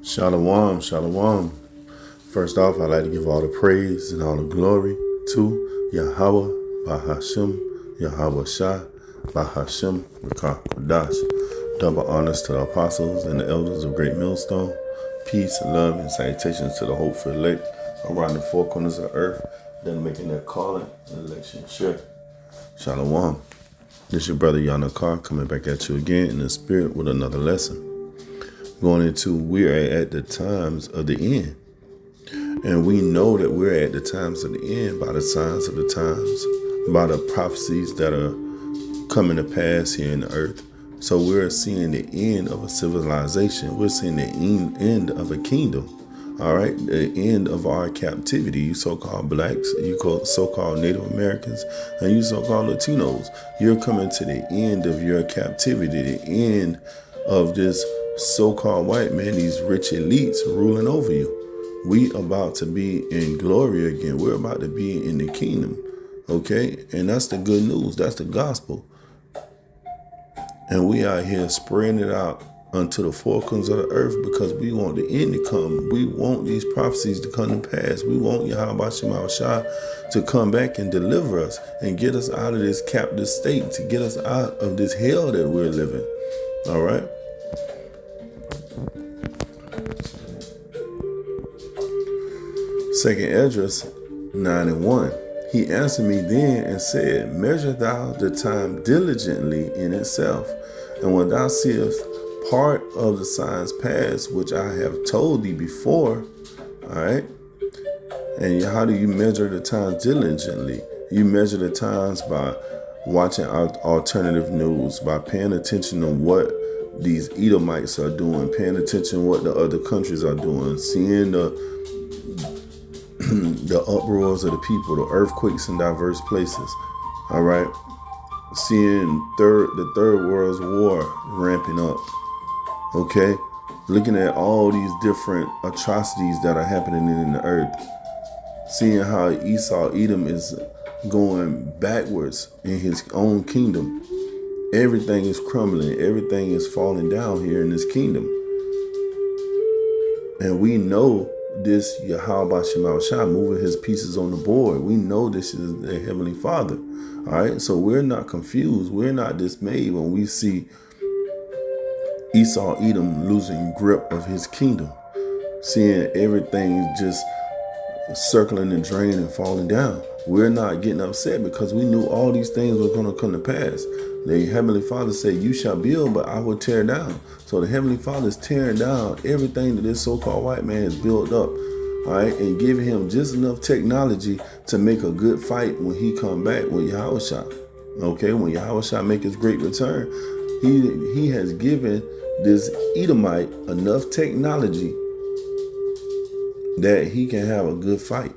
Shalom, shalom. First off, I'd like to give all the praise and all the glory to Yahweh, Bahashem, Yahweh Shah, Bahashem, Rakah Kodash. Double honors to the apostles and the elders of Great Millstone. Peace, love, and salutations to the hopeful elect around the four corners of earth, then making their calling and election sure. Shalom. This is your brother Yanakar coming back at you again in the spirit with another lesson. Going into, we are at the times of the end. And we know that we're at the times of the end by the signs of the times, by the prophecies that are coming to pass here in the earth. So we're seeing the end of a civilization. We're seeing the end of a kingdom. All right, the end of our captivity. You so-called blacks, you so-called Native Americans, and you so-called Latinos. You're coming to the end of your captivity, the end of this so-called white man, these rich elites ruling over you. We about to be in glory again. We're about to be in the kingdom. Okay, and that's the good news. That's the gospel. And we out here spreading it out unto the four corners of the earth because we want the end to come. We want these prophecies to come to pass. We want Yahweh Shah to come back and deliver us and get us out of this captive state, to get us out of this hell that we're living. All right. Second Esdras 9:1. He answered me then and said, measure thou the time diligently in itself, and when thou seest part of the signs past, which I have told thee before. All right. And how do you measure the times diligently? You measure the times by watching alternative news, by paying attention to what these Edomites are doing, paying attention to what the other countries are doing, seeing the uproars of the people, the earthquakes in diverse places. All right. Seeing the third world's war ramping up. Okay. Looking at all these different atrocities that are happening in the earth. Seeing how Edom is going backwards in his own kingdom. Everything is crumbling. Everything is falling down here in this kingdom. And we know this Yahweh Shah moving his pieces on the board. We know this is the Heavenly Father. All right. So we're not confused. We're not dismayed when we see Edom losing grip of his kingdom. Seeing everything just circling and draining and falling down. We're not getting upset because we knew all these things were going to come to pass. The Heavenly Father said, you shall build, but I will tear down. So the Heavenly Father is tearing down everything that this so-called white man has built up, all right, and giving him just enough technology to make a good fight when he come back with Yahweh Shah. Okay, when Yahweh Shah make his great return, he has given this Edomite enough technology that he can have a good fight.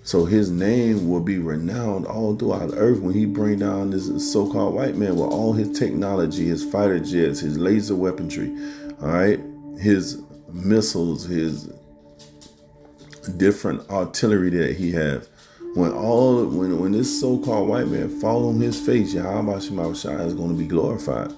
So his name will be renowned all throughout the earth when he bring down this so-called white man with all his technology, his fighter jets, his laser weaponry, all right, his missiles, his different artillery that he has. When this so-called white man fall on his face, Yahweh Shah is going to be glorified.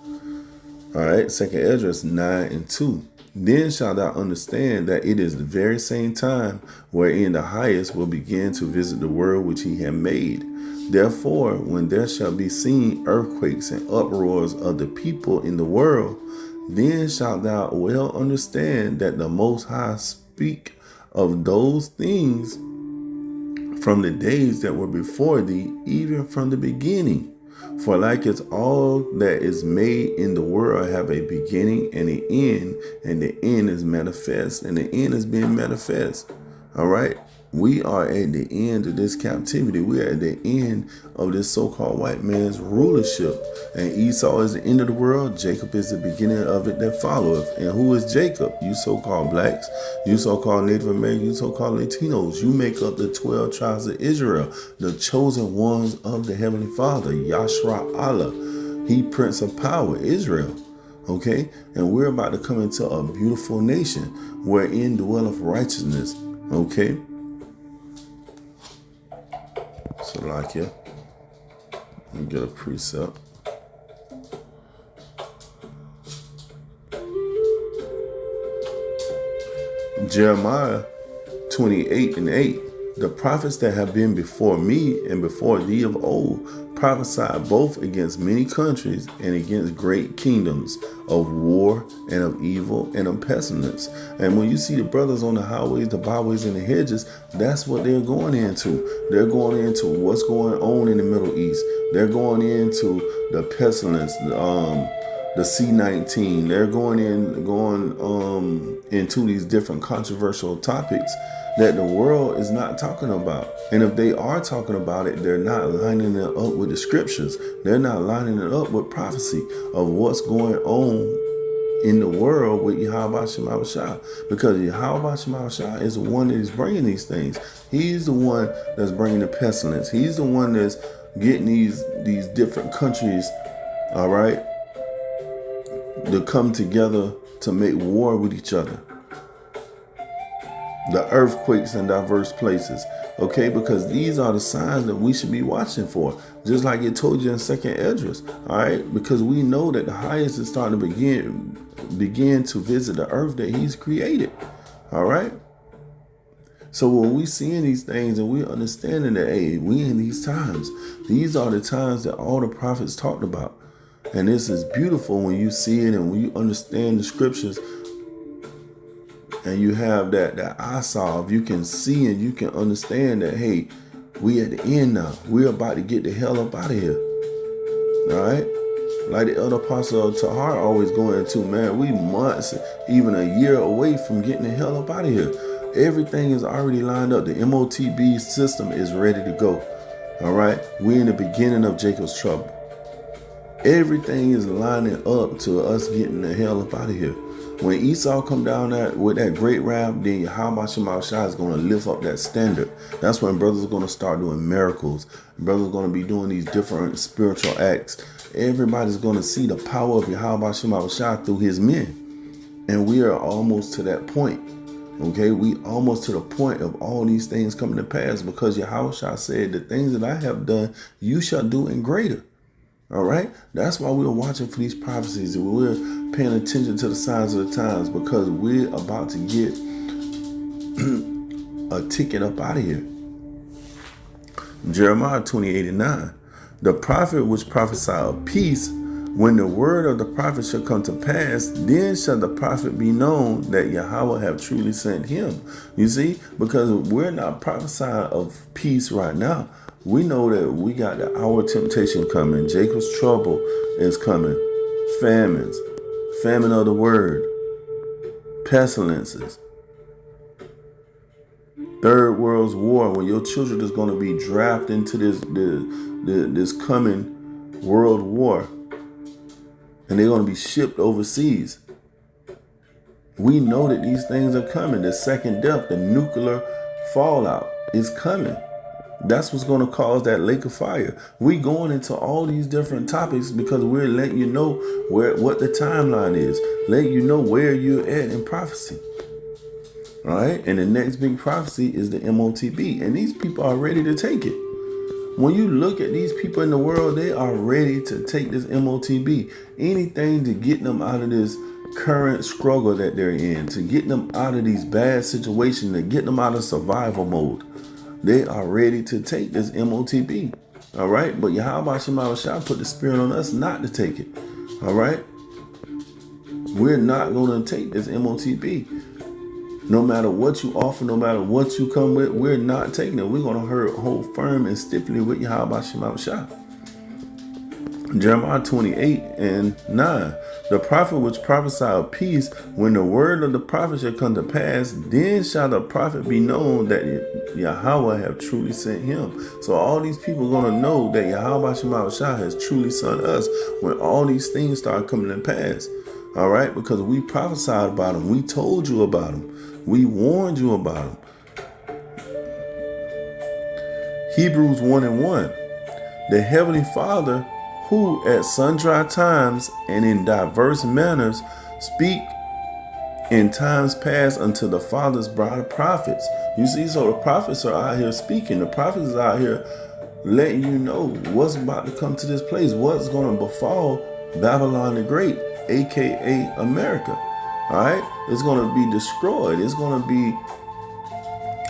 All right, Second Esdras 9:2. Then shalt thou understand that it is the very same time wherein the highest will begin to visit the world which he hath made. Therefore, when there shall be seen earthquakes and uproars of the people in the world, then shalt thou well understand that the Most High speak of those things from the days that were before thee, even from the beginning. For like as all that is made in the world have a beginning and an end, and the end is manifest, and the end is being manifest. All right. We are at the end of this captivity. We are at the end of this so-called white man's rulership. And Esau is the end of the world. Jacob is the beginning of it that followeth. And who is Jacob? You so-called blacks, you so-called Native Americans, you so-called Latinos. You make up the 12 tribes of Israel, the chosen ones of the Heavenly Father, Yahshua Allah. He Prince of Power, Israel. Okay? And we're about to come into a beautiful nation wherein dwelleth righteousness. Okay? Salakia. Let me get a precept. Jeremiah 28:8. The prophets that have been before me and before thee of old prophesied both against many countries and against great kingdoms of war and of evil and of pestilence. And when you see the brothers on the highways, the byways, and the hedges, that's what they're going into. They're going into what's going on in the Middle East. They're going into the pestilence, the C-19. They're going into these different controversial topics that the world is not talking about. And if they are talking about it, they're not lining it up with the scriptures. They're not lining it up with prophecy of what's going on in the world with Yahweh Shema Shah. Because Yahweh Shema Shah is the one that is bringing these things. He's the one that's bringing the pestilence. He's the one that's getting these different countries, all right, to come together to make war with each other. The earthquakes in diverse places, okay? Because these are the signs that we should be watching for. Just like it told you in 2nd Esdras, all right? Because we know that the highest is starting to begin to visit the earth that he's created, all right? So when we seeing these things and we understanding that, hey, we in these times, these are the times that all the prophets talked about. And this is beautiful when you see it and when you understand the scriptures. And you have that eye salve, you can see and you can understand that, hey, we at the end now. We're about to get the hell up out of here. All right? Like the elder apostle Tahar always going into, man, we months, even a year away from getting the hell up out of here. Everything is already lined up. The MOTB system is ready to go. All right? We're in the beginning of Jacob's trouble. Everything is lining up to us getting the hell up out of here. When Esau come down with that great wrath, then Yahweh Shema Shah is going to lift up that standard. That's when brothers are going to start doing miracles. Brothers are going to be doing these different spiritual acts. Everybody's going to see the power of Yahweh Shema Shah through his men. And we are almost to that point. Okay, we almost to the point of all these things coming to pass because Yahweh Shah said, the things that I have done, you shall do in greater. All right. That's why we're watching for these prophecies and we're paying attention to the signs of the times because we're about to get a ticket up out of here. Jeremiah 28:9. The prophet which prophesied of peace, when the word of the prophet shall come to pass, then shall the prophet be known that Yahweh have truly sent him. You see, because we're not prophesying of peace right now. We know that we got the hour of temptation coming. Jacob's trouble is coming. Famines. Famine of the word. Pestilences. Third World's War, when your children is going to be drafted into this coming world war. And they're going to be shipped overseas. We know that these things are coming. The second death, the nuclear fallout is coming. That's what's going to cause that lake of fire. We going into all these different topics because we're letting you know what the timeline is. Letting you know where you're at in prophecy. All right. And the next big prophecy is the MOTB. And these people are ready to take it. When you look at these people in the world, they are ready to take this MOTB. Anything to get them out of this current struggle that they're in. To get them out of these bad situations. To get them out of survival mode. They are ready to take this MOTB. All right. But Yahweh Shema Shah put the spirit on us not to take it. All right. We're not going to take this MOTB. No matter what you offer, no matter what you come with, we're not taking it. We're going to hold firm and stiffly with Yahweh Shema Shah. Jeremiah 28:9. The prophet which prophesied of peace, when the word of the prophet shall come to pass, then shall the prophet be known that Yahweh have truly sent him. So all these people are going to know that Yahweh Shema Shah has truly sent us when all these things start coming to pass. All right, because we prophesied about them. We told you about them. We warned you about them. Hebrews 1:1. The Heavenly Father, who at sundry times and in diverse manners speak in times past unto the fathers by the prophets. You see, so the prophets are out here speaking. The prophets are out here letting you know what's about to come to this place, what's going to befall Babylon the Great, aka America. All right, it's going to be destroyed. It's going to be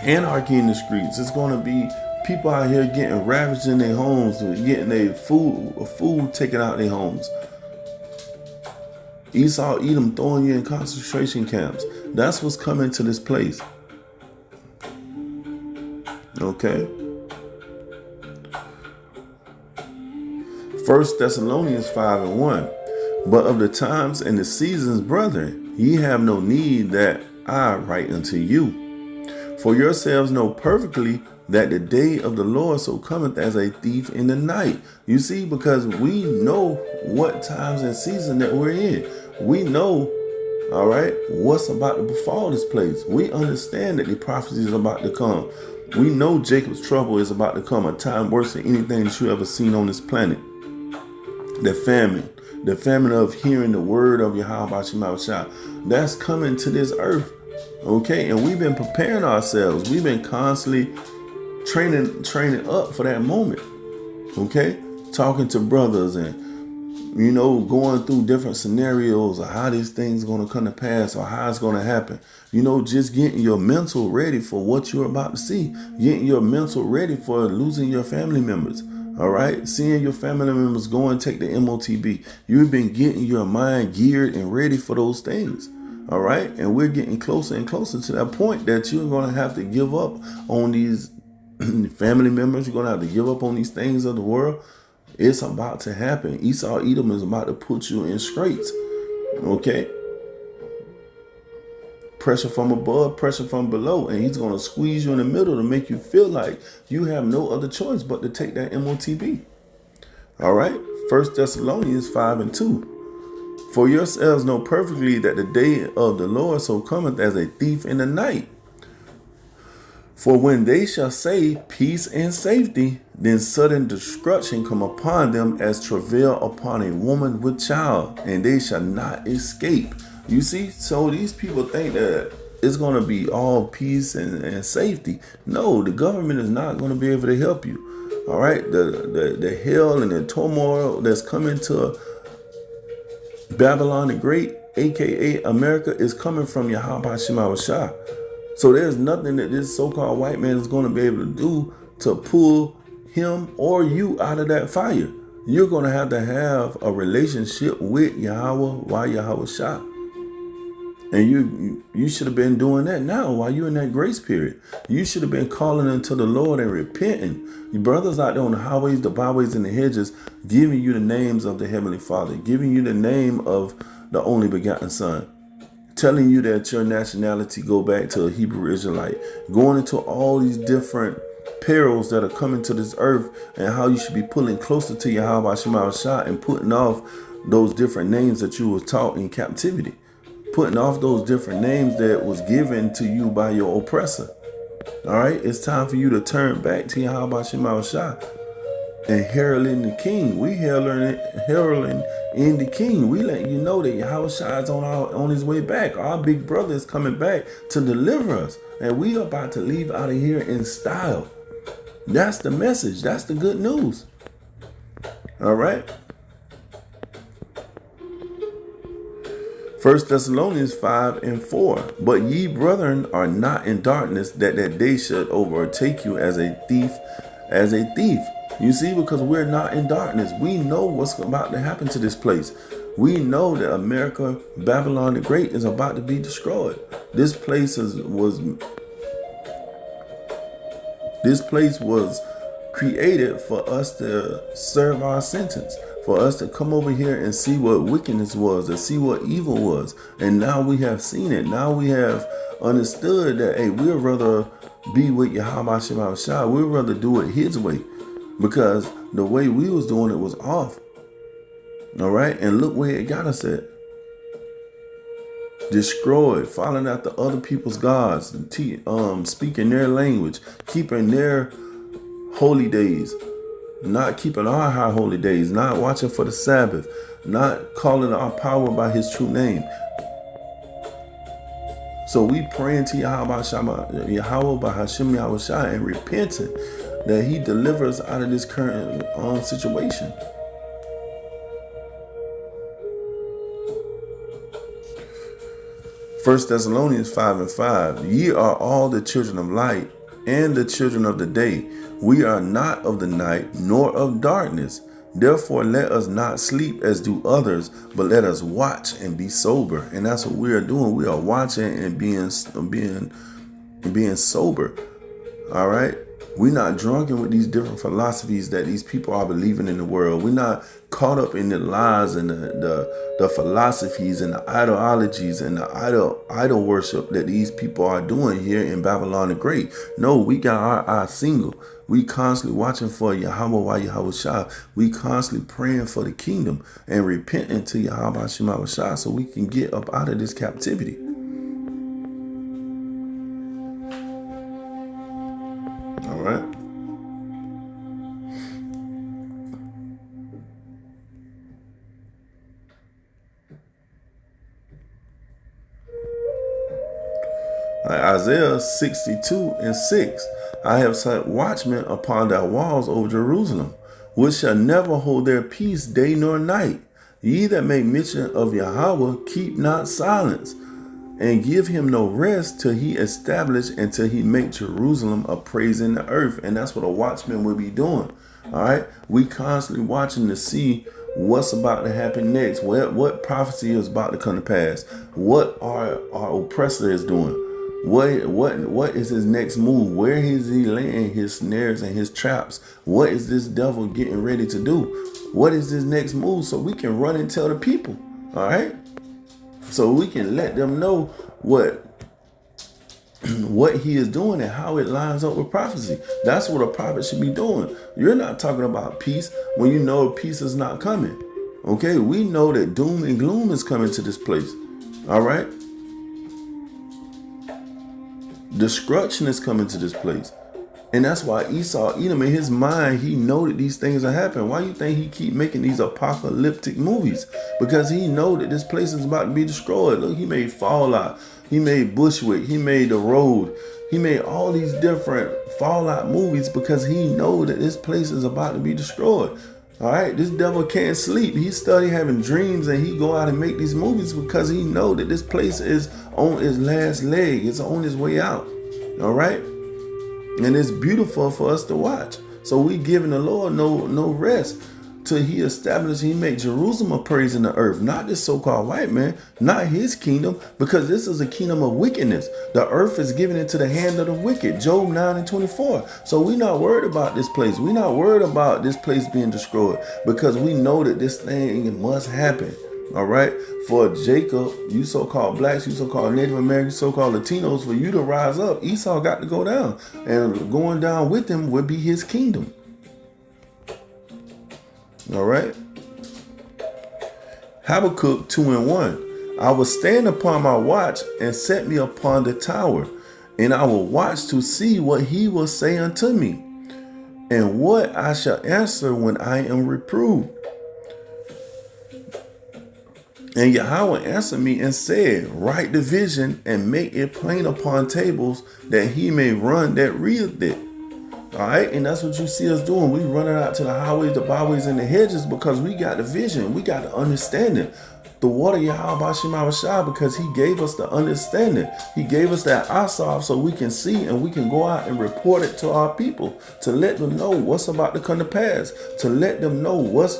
anarchy in the streets. It's going to be people out here getting ravaged in their homes, getting their food taken out of their homes. Esau, Edom throwing you in concentration camps. That's what's coming to this place. Okay. 1 Thessalonians 5:1. But of the times and the seasons, brethren, ye have no need that I write unto you. For yourselves know perfectly that the day of the Lord so cometh as a thief in the night. You see, because we know what times and season that we're in. We know, all right, what's about to befall this place. We understand that the prophecy is about to come. We know Jacob's trouble is about to come, a time worse than anything that you ever seen on this planet. The famine of hearing the word of Yahweh Shema, that's coming to this earth. Okay, and we've been preparing ourselves. We've been constantly training up for that moment. Okay, talking to brothers and going through different scenarios of how these things going to come to pass or how it's going to happen. Just getting your mental ready for what you're about to see. Getting your mental ready for losing your family members. All right, seeing your family members go and take the MOTB. You've been getting your mind geared and ready for those things. All right, and we're getting closer and closer to that point that you're going to have to give up on these family members. You're going to have to give up on these things of the world. It's about to happen. Esau, Edom is about to put you in straits. Okay, pressure from above, pressure from below, and he's going to squeeze you in the middle to make you feel like you have no other choice but to take that MOTB. All right, 1 Thessalonians 5:2. For yourselves know perfectly that the day of the Lord so cometh as a thief in the night. For when they shall say peace and safety, then sudden destruction come upon them as travail upon a woman with child, and they shall not escape. You see, so these people think that it's going to be all peace and safety. No, the government is not going to be able to help you. All right, the hell and the turmoil that's coming to Babylon the Great, aka America, is coming from Yahweh Shema Shah. So there's nothing that this so-called white man is going to be able to do to pull him or you out of that fire. You're going to have a relationship with Yahweh Shah. And you should have been doing that now while you're in that grace period. You should have been calling unto the Lord and repenting. Your brothers out there on the highways, the byways, and the hedges, giving you the names of the Heavenly Father, giving you the name of the only begotten Son, telling you that your nationality go back to a Hebrew Israelite, going into all these different perils that are coming to this earth and how you should be pulling closer to Yahweh Shema Shah and putting off those different names that you were taught in captivity. Putting off those different names that was given to you by your oppressor. All right, it's time for you to turn back to Yahweh Shema Shah and heralding the King. We heralding in the King. We let you know that Yahweh Shah is on his way back. Our big brother is coming back to deliver us, and we are about to leave out of here in style. That's the message. That's the good news. All right. 1 Thessalonians 5:4. But ye, brethren, are not in darkness, that day should overtake you as a thief. You see, because we're not in darkness. We know what's about to happen to this place. We know that America, Babylon the Great, is about to be destroyed. This place was created for us to serve our sentence. For us to come over here and see what wickedness was, to see what evil was. And now we have seen it. Now we have understood that, hey, we'd rather be with Yahweh Shema Shah. We'd rather do it his way. Because the way we was doing it was off. All right? And look where it got us at. Destroyed, following after other people's gods, speaking their language, keeping their holy days. Not keeping our high holy days, not watching for the Sabbath, not calling our power by his true name. So we praying to Yahweh by Hashem Yahweh Shai and repenting that he delivers out of this current situation. First Thessalonians 5:5. Ye are all the children of light and the children of the day. We are not of the night nor of darkness. Therefore let us not sleep as do others, but let us watch and be sober. And that's what we are doing. We are watching and being sober. All right. We're not drunken with these different philosophies that these people are believing in the world. We're not caught up in the lies and the philosophies and the ideologies and the idol worship that these people are doing here in Babylon the Great. No, we got our eyes single. We constantly watching for Yahweh Yahweh Shah. We constantly praying for the kingdom and repenting to Yahweh Shema Shah so we can get up out of this captivity. All right. Isaiah 62:6. I have set watchmen upon thy walls, O Jerusalem, which shall never hold their peace day nor night. Ye that make mention of Yahweh, keep not silence, and give him no rest till he establish and till he make Jerusalem a praise in the earth. And that's what a watchman will be doing. All right. We constantly watching to see what's about to happen next. What prophecy is about to come to pass. What our oppressor is doing. What is his next move? Where is he laying his snares and his traps? What is this devil getting ready to do? What is his next move? So we can run and tell the people. All right. So we can let them know what he is doing and how it lines up with prophecy. That's what a prophet should be doing. You're not talking about peace when you know peace is not coming. Okay, we know that doom and gloom is coming to this place. All right. Destruction is coming to this place. And that's why Esau, Edom, in his mind, he know that these things are happening. Why you think he keep making these apocalyptic movies? Because he know that this place is about to be destroyed. Look, he made Fallout. He made Bushwick. He made The Road. He made all these different Fallout movies because he know that this place is about to be destroyed. All right, this devil can't sleep. He study having dreams and he go out and make these movies because he know that this place is on its last leg. It's on its way out. All right. And it's beautiful for us to watch. So we giving the Lord no rest till he establishes, he make Jerusalem a praise in the earth. Not this so-called white man, not his kingdom, because this is a kingdom of wickedness. The earth is given into the hand of the wicked. Job 9:24. So we're not worried about this place. We're not worried about this place being destroyed because we know that this thing must happen. All right. For Jacob, you so-called blacks, you so-called Native Americans, so-called Latinos, for you to rise up, Esau got to go down. And going down with him would be his kingdom. All right. Habakkuk 2:1. I will stand upon my watch and set me upon the tower, and I will watch to see what he will say unto me, and what I shall answer when I am reproved. And Yahweh answered me and said, write the vision and make it plain upon tables, that he may run that readeth it. All right. And that's what you see us doing. We running out to the highways, the byways, and the hedges because we got the vision. We got the understanding. The water Yahweh Shema Shah, because he gave us the understanding. He gave us that asaf so we can see and we can go out and report it to our people, to let them know what's about to come to pass, to let them know what's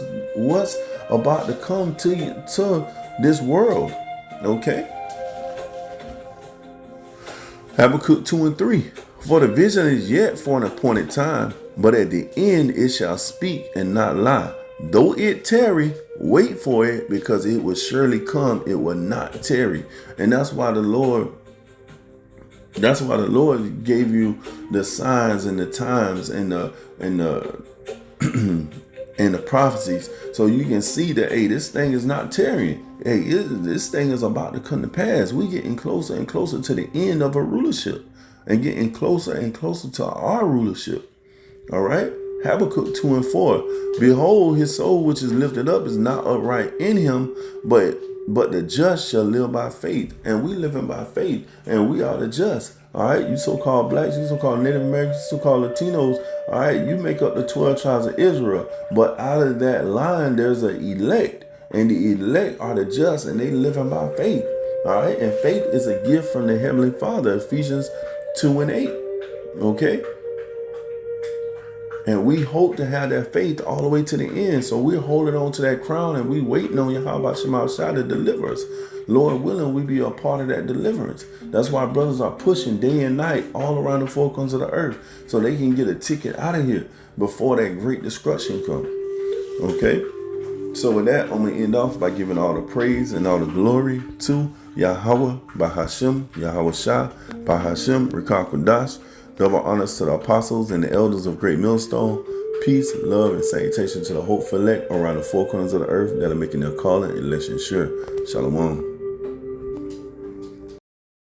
about to come to this world. Okay. Habakkuk 2:3. For the vision is yet for an appointed time, but at the end it shall speak and not lie. Though it tarry, wait for it, because it will surely come. It will not tarry. And that's why the Lord gave you the signs and the times and the and the prophecies, so you can see that, hey, this thing is not tarrying. Hey, this thing is about to come to pass. We're getting closer and closer to the end of a rulership and getting closer and closer to our rulership. All right. Habakkuk 2:4. Behold, his soul which is lifted up is not upright in him, but the just shall live by faith. And we living by faith, and we are the just. All right, you so-called blacks, you so-called Native Americans, so-called Latinos, all right, you make up the 12 tribes of Israel. But out of that line, there's an elect, and the elect are the just, and they living by faith. All right. And faith is a gift from the Heavenly Father, Ephesians 2:8. Okay. And we hope to have that faith all the way to the end. So we're holding on to that crown and we waiting on Yahweh Shema Shai to deliver us. Lord willing, we be a part of that deliverance. That's why brothers are pushing day and night all around the four corners of the earth so they can get a ticket out of here before that great destruction comes. Okay? So with that, I'm going to end off by giving all the praise and all the glory to Yahweh, Bahashim, Yahweh Shah, Bahashim, Rikah Kodash. Double honors to the apostles and the elders of Great Millstone. Peace, love, and salutation to the hopeful elect around the four corners of the earth that are making their calling and election sure. Shalom.